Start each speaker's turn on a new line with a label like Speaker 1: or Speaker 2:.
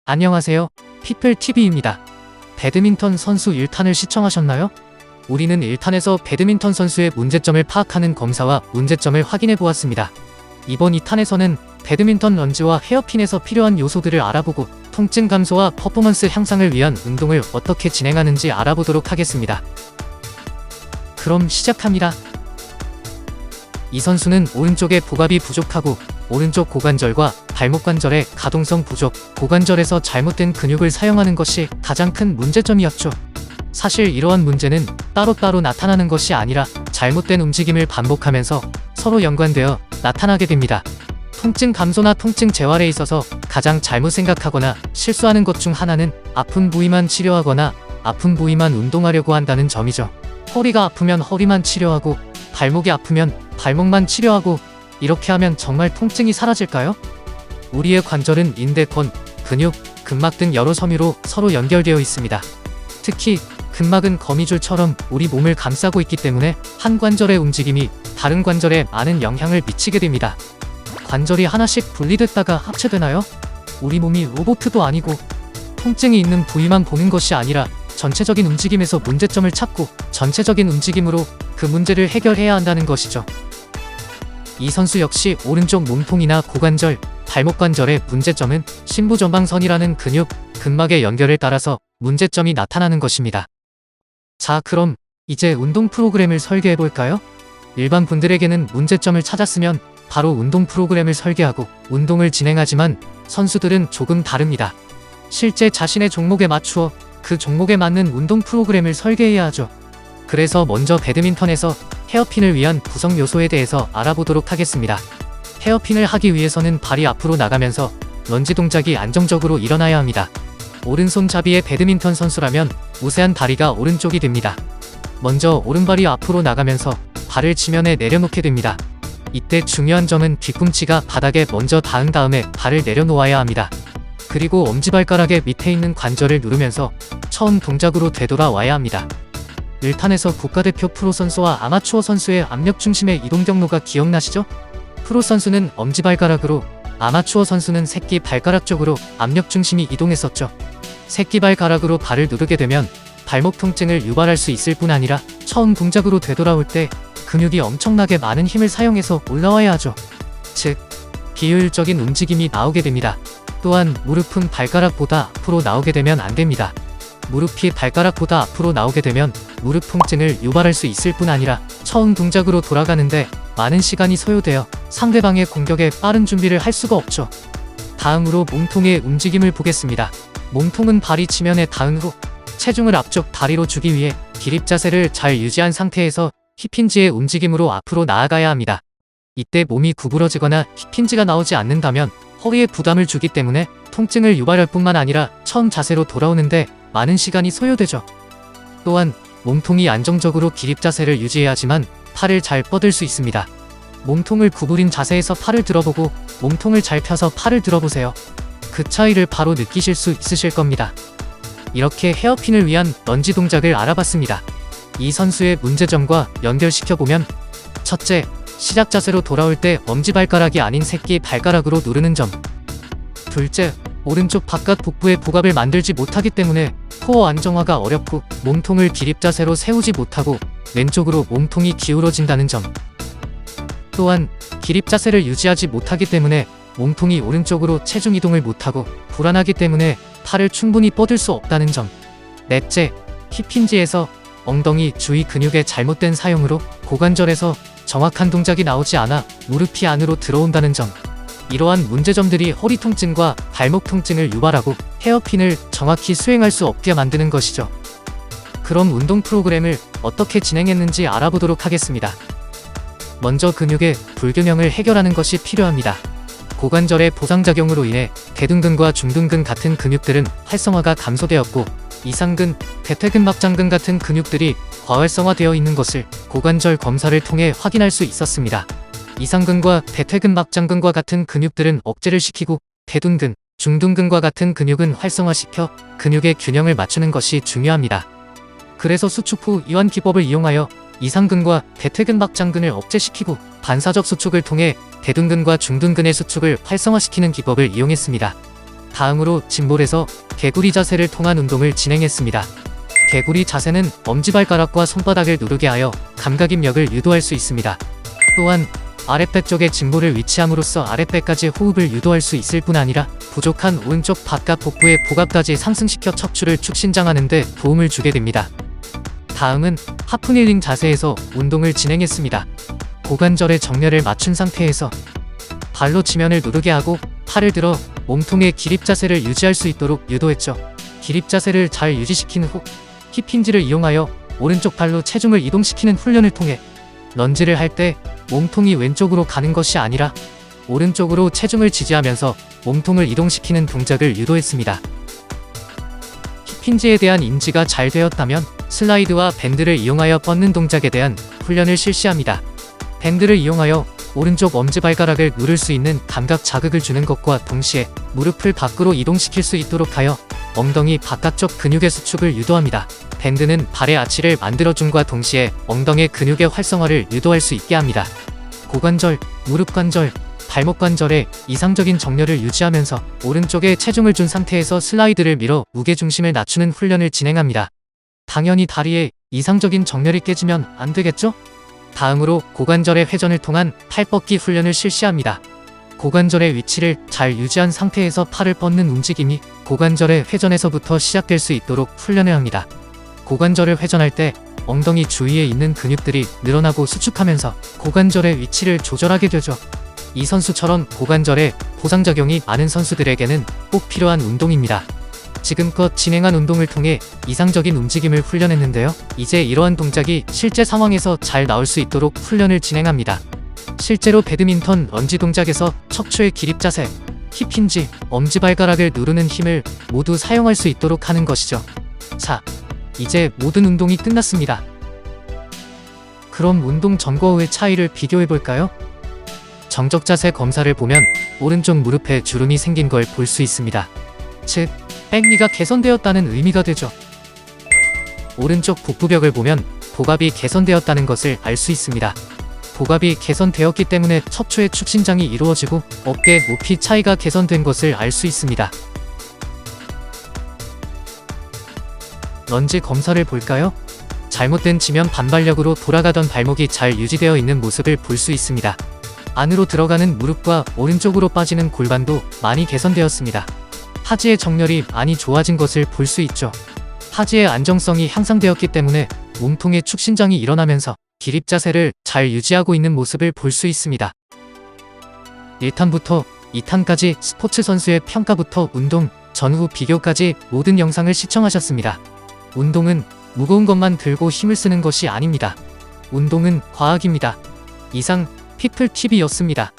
Speaker 1: 안녕하세요. 피플TV입니다. 배드민턴 선수 1탄을 시청하셨나요? 우리는 1탄에서 배드민턴 선수의 문제점을 파악하는 검사와 문제점을 확인해 보았습니다. 이번 2탄에서는 배드민턴 런지와 헤어핀에서 필요한 요소들을 알아보고 통증 감소와 퍼포먼스 향상을 위한 운동을 어떻게 진행하는지 알아보도록 하겠습니다. 그럼 시작합니다. 이 선수는 오른쪽에 복압이 부족하고 오른쪽 고관절과 발목 관절의 가동성 부족, 고관절에서 잘못된 근육을 사용하는 것이 가장 큰 문제점이었죠. 사실 이러한 문제는 따로따로 나타나는 것이 아니라 잘못된 움직임을 반복하면서 서로 연관되어 나타나게 됩니다. 통증 감소나 통증 재활에 있어서 가장 잘못 생각하거나 실수하는 것 중 하나는 아픈 부위만 치료하거나 아픈 부위만 운동하려고 한다는 점이죠. 허리가 아프면 허리만 치료하고 발목이 아프면 발목만 치료하고 이렇게 하면 정말 통증이 사라질까요? 우리의 관절은 인대권, 근육, 근막 등 여러 섬유로 서로 연결되어 있습니다. 특히 근막은 거미줄처럼 우리 몸을 감싸고 있기 때문에 한 관절의 움직임이 다른 관절에 많은 영향을 미치게 됩니다. 관절이 하나씩 분리됐다가 합체되나요? 우리 몸이 로봇도 아니고 통증이 있는 부위만 보는 것이 아니라 전체적인 움직임에서 문제점을 찾고 전체적인 움직임으로 그 문제를 해결해야 한다는 것이죠. 이 선수 역시 오른쪽 몸통이나 고관절, 발목 관절의 문제점은 심부전방선이라는 근육, 근막의 연결을 따라서 문제점이 나타나는 것입니다. 자, 그럼 이제 운동 프로그램을 설계해 볼까요? 일반 분들에게는 문제점을 찾았으면 바로 운동 프로그램을 설계하고 운동을 진행하지만 선수들은 조금 다릅니다. 실제 자신의 종목에 맞추어 그 종목에 맞는 운동 프로그램을 설계해야 하죠. 그래서 먼저 배드민턴에서 헤어핀을 위한 구성 요소에 대해서 알아보도록 하겠습니다. 헤어핀을 하기 위해서는 발이 앞으로 나가면서 런지 동작이 안정적으로 일어나야 합니다. 오른손잡이의 배드민턴 선수라면 우세한 다리가 오른쪽이 됩니다. 먼저 오른발이 앞으로 나가면서 발을 지면에 내려놓게 됩니다. 이때 중요한 점은 뒤꿈치가 바닥에 먼저 닿은 다음에 발을 내려놓아야 합니다. 그리고 엄지발가락의 밑에 있는 관절을 누르면서 처음 동작으로 되돌아와야 합니다. 1탄에서 국가대표 프로 선수와 아마추어 선수의 압력 중심의 이동 경로가 기억나시죠? 프로 선수는 엄지발가락으로, 아마추어 선수는 새끼발가락 쪽으로 압력 중심이 이동했었죠. 새끼발가락으로 발을 누르게 되면 발목 통증을 유발할 수 있을 뿐 아니라 처음 동작으로 되돌아올 때 근육이 엄청나게 많은 힘을 사용해서 올라와야 하죠. 즉, 비효율적인 움직임이 나오게 됩니다. 또한 무릎은 발가락보다 앞으로 나오게 되면 안 됩니다. 무릎이 발가락보다 앞으로 나오게 되면 무릎 통증을 유발할 수 있을 뿐 아니라 처음 동작으로 돌아가는데 많은 시간이 소요되어 상대방의 공격에 빠른 준비를 할 수가 없죠. 다음으로 몸통의 움직임을 보겠습니다. 몸통은 발이 지면에 닿은 후 체중을 앞쪽 다리로 주기 위해 기립 자세를 잘 유지한 상태에서 힙힌지의 움직임으로 앞으로 나아가야 합니다. 이때 몸이 구부러지거나 힙힌지가 나오지 않는다면 허리에 부담을 주기 때문에 통증을 유발할 뿐만 아니라 처음 자세로 돌아오는데 많은 시간이 소요되죠. 또한 몸통이 안정적으로 기립 자세를 유지해야지만 팔을 잘 뻗을 수 있습니다. 몸통을 구부린 자세에서 팔을 들어보고 몸통을 잘 펴서 팔을 들어보세요. 그 차이를 바로 느끼실 수 있으실 겁니다. 이렇게 헤어핀을 위한 런지 동작을 알아봤습니다. 이 선수의 문제점과 연결시켜보면 첫째, 시작 자세로 돌아올 때 엄지발가락이 아닌 새끼 발가락으로 누르는 점. 둘째, 오른쪽 바깥 복부에 복압을 만들지 못하기 때문에 코어 안정화가 어렵고 몸통을 기립 자세로 세우지 못하고 왼쪽으로 몸통이 기울어진다는 점. 또한 기립 자세를 유지하지 못하기 때문에 몸통이 오른쪽으로 체중 이동을 못하고 불안하기 때문에 팔을 충분히 뻗을 수 없다는 점. 넷째, 힙힌지에서 엉덩이 주위 근육의 잘못된 사용으로 고관절에서 정확한 동작이 나오지 않아 무릎이 안으로 들어온다는 점. 이러한 문제점들이 허리 통증과 발목 통증을 유발하고 헤어핀을 정확히 수행할 수 없게 만드는 것이죠. 그럼 운동 프로그램을 어떻게 진행했는지 알아보도록 하겠습니다. 먼저 근육의 불균형을 해결하는 것이 필요합니다. 고관절의 보상작용으로 인해 대둔근과 중둔근 같은 근육들은 활성화가 감소되었고 이상근, 대퇴근막장근 같은 근육들이 과활성화되어 있는 것을 고관절 검사를 통해 확인할 수 있었습니다. 이상근과 대퇴근막장근과 같은 근육들은 억제를 시키고 대둔근, 중둔근과 같은 근육은 활성화시켜 근육의 균형을 맞추는 것이 중요합니다. 그래서 수축 후 이완 기법을 이용하여 이상근과 대퇴근막장근을 억제시키고 반사적 수축을 통해 대둔근과 중둔근의 수축을 활성화시키는 기법을 이용했습니다. 다음으로 짐볼에서 개구리 자세를 통한 운동을 진행했습니다. 개구리 자세는 엄지발가락과 손바닥을 누르게 하여 감각 입력을 유도할 수 있습니다. 또한 아랫배 쪽에 짐볼을 위치함으로써 아랫배까지 호흡을 유도할 수 있을 뿐 아니라 부족한 오른쪽 바깥 복부의 복압까지 상승시켜 척추를 축신장하는 데 도움을 주게 됩니다. 다음은 하프닐링 자세에서 운동을 진행했습니다. 고관절의 정렬을 맞춘 상태에서 발로 지면을 누르게 하고 팔을 들어 몸통의 기립 자세를 유지할 수 있도록 유도했죠. 기립 자세를 잘 유지시킨 후 힙힌지를 이용하여 오른쪽 발로 체중을 이동시키는 훈련을 통해 런지를 할 때 몸통이 왼쪽으로 가는 것이 아니라 오른쪽으로 체중을 지지하면서 몸통을 이동시키는 동작을 유도했습니다. 힙힌지에 대한 인지가 잘 되었다면 슬라이드와 밴드를 이용하여 뻗는 동작에 대한 훈련을 실시합니다. 밴드를 이용하여 오른쪽 엄지발가락을 누를 수 있는 감각 자극을 주는 것과 동시에 무릎을 밖으로 이동시킬 수 있도록 하여 엉덩이 바깥쪽 근육의 수축을 유도합니다. 밴드는 발의 아치를 만들어줌과 동시에 엉덩이 근육의 활성화를 유도할 수 있게 합니다. 고관절, 무릎 관절, 발목 관절에 이상적인 정렬을 유지하면서 오른쪽에 체중을 준 상태에서 슬라이드를 밀어 무게중심을 낮추는 훈련을 진행합니다. 당연히 다리에 이상적인 정렬이 깨지면 안 되겠죠? 다음으로 고관절의 회전을 통한 팔 뻗기 훈련을 실시합니다. 고관절의 위치를 잘 유지한 상태에서 팔을 뻗는 움직임이 고관절의 회전에서부터 시작될 수 있도록 훈련을 합니다. 고관절을 회전할 때 엉덩이 주위에 있는 근육들이 늘어나고 수축하면서 고관절의 위치를 조절하게 되죠. 이 선수처럼 고관절에 보상작용이 많은 선수들에게는 꼭 필요한 운동입니다. 지금껏 진행한 운동을 통해 이상적인 움직임을 훈련했는데요. 이제 이러한 동작이 실제 상황에서 잘 나올 수 있도록 훈련을 진행합니다. 실제로 배드민턴 런지 동작에서 척추의 기립 자세, 힙힌지, 엄지발가락을 누르는 힘을 모두 사용할 수 있도록 하는 것이죠. 자, 이제 모든 운동이 끝났습니다. 그럼 운동 전과 후의 차이를 비교해볼까요? 정적 자세 검사를 보면 오른쪽 무릎에 주름이 생긴 걸 볼 수 있습니다. 즉, 백리가 개선되었다는 의미가 되죠. 오른쪽 복부벽을 보면 복압이 개선되었다는 것을 알 수 있습니다. 복압이 개선되었기 때문에 척추의 축신장이 이루어지고 어깨 높이 차이가 개선된 것을 알 수 있습니다. 런지 검사를 볼까요? 잘못된 지면 반발력으로 돌아가던 발목이 잘 유지되어 있는 모습을 볼 수 있습니다. 안으로 들어가는 무릎과 오른쪽으로 빠지는 골반도 많이 개선되었습니다. 하지의 정렬이 많이 좋아진 것을 볼 수 있죠. 하지의 안정성이 향상되었기 때문에 몸통의 축신장이 일어나면서 기립 자세를 잘 유지하고 있는 모습을 볼 수 있습니다. 1탄부터 2탄까지 스포츠 선수의 평가부터 운동, 전후 비교까지 모든 영상을 시청하셨습니다. 운동은 무거운 것만 들고 힘을 쓰는 것이 아닙니다. 운동은 과학입니다. 이상 피플TV였습니다.